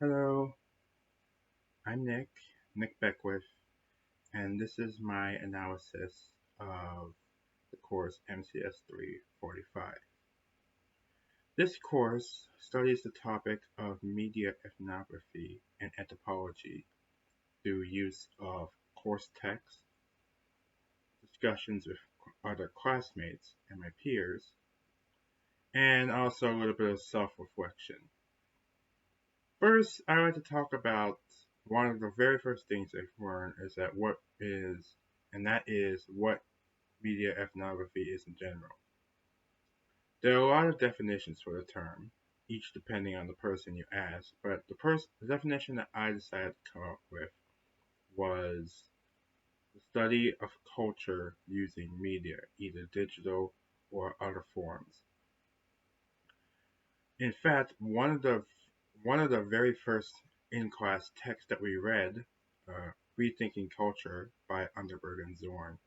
Hello, I'm Nick Beckwith, and this is my analysis of the course MCS 345. This course studies the topic of media ethnography and anthropology through use of course text, discussions with other classmates and my peers, and also a little bit of self-reflection. First, I like to talk about one of the very first things I've learned is that that is what media ethnography is in general. There are a lot of definitions for the term, each depending on the person you ask, but the definition that I decided to come up with was the study of culture using media, either digital or other forms. In fact, one of the very first in-class texts that we read, Rethinking Culture by Underberg and Zorn,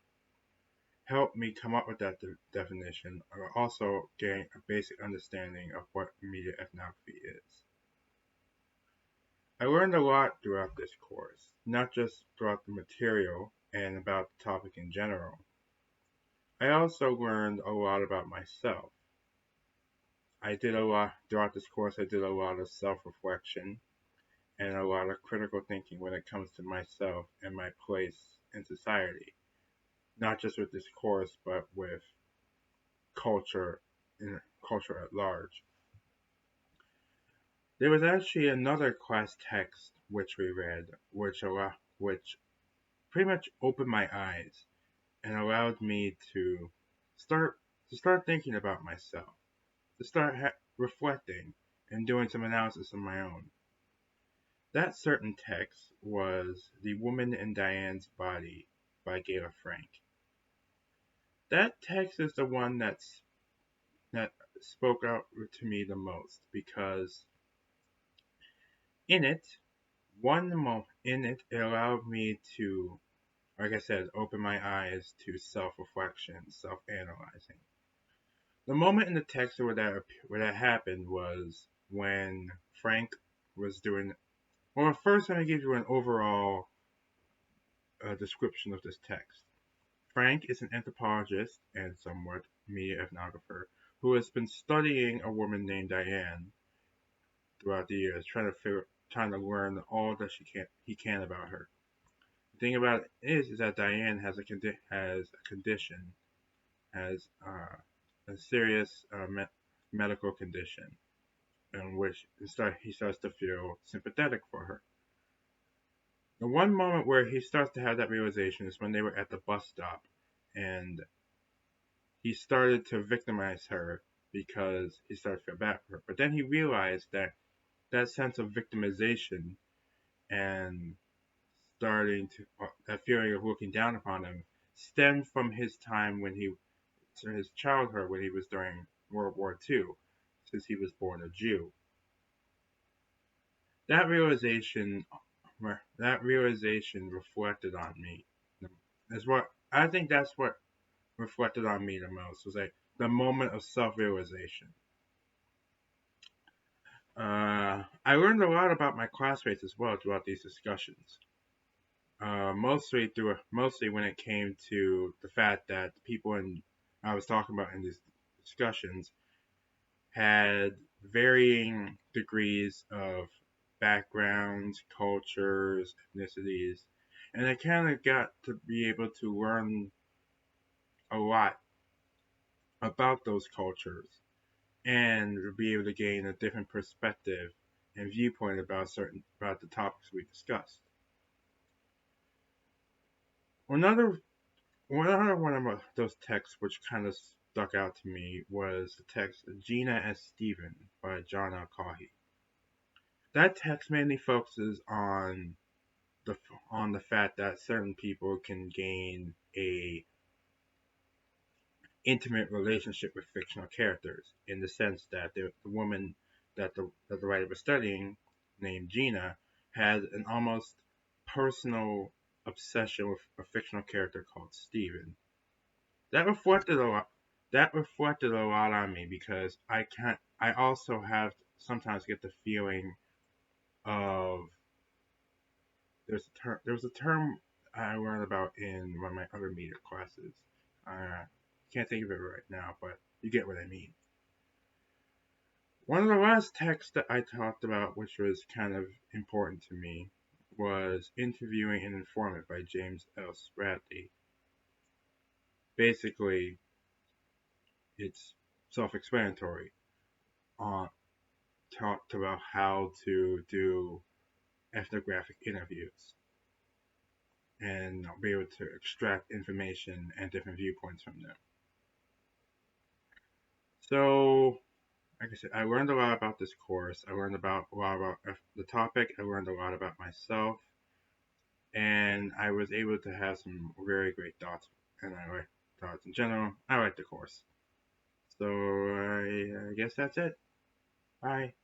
helped me come up with that definition, or also gain a basic understanding of what media ethnography is. I learned a lot throughout this course, not just throughout the material and about the topic in general. I also learned a lot about myself. Throughout this course, I did a lot of self-reflection and a lot of critical thinking when it comes to myself and my place in society, not just with this course, but with culture in culture at large. There was actually another class text which we read, which pretty much opened my eyes and allowed me start to start thinking about myself, to start reflecting and doing some analysis of my own. That certain text was "The Woman in Diane's Body" by Gayla Frank. That text is the one that spoke out to me the most because in it, it allowed me to, like I said, open my eyes to self-reflection, self-analyzing. The moment in the text where that happened was when Frank was doing. Well, first let me give you an overall description of this text. Frank is an anthropologist and somewhat media ethnographer who has been studying a woman named Diane throughout the years, trying to learn all that he can about her. The thing about it is that Diane has a condition, has a serious medical condition, in which he starts to feel sympathetic for her. The one moment where he starts to have that realization is when they were at the bus stop, and he started to victimize her because he started to feel bad for her. But then he realized that that sense of victimization and that feeling of looking down upon him stemmed from his time his childhood when he was during World War II, since he was born a Jew. That realization, that realization reflected on me. I think that's what reflected on me the most was like the moment of self-realization. I learned a lot about my classmates as well throughout these discussions. Mostly when it came to the fact that the I was talking about in these discussions had varying degrees of backgrounds, cultures, ethnicities, and I kind of got to be able to learn a lot about those cultures and be able to gain a different perspective and viewpoint about the topics we discussed. Another Another one of those texts which kind of stuck out to me was the text "Gina as Stephen" by John L. Caughey. That text mainly focuses the on the fact that certain people can gain a intimate relationship with fictional characters, in the sense that the woman that the writer was studying, named Gina, had an almost personal obsession with a fictional character called Stephen. That reflected a lot. That reflected a lot on me because I also have sometimes get the feeling of there was a term I learned about in one of my other media classes. Can't think of it right now, but you get what I mean. One of the last texts that I talked about, which was kind of important to me, was Interviewing an Informant by James L. Spradley. Basically, it's self-explanatory. Uh, Talked about how to do ethnographic interviews and be able to extract information and different viewpoints from them. So, like I said, I learned a lot about this course. I learned about a lot about the topic. I learned a lot about myself, and I was able to have some very great thoughts. And I like thoughts in general. I like the course. So I guess that's it. Bye.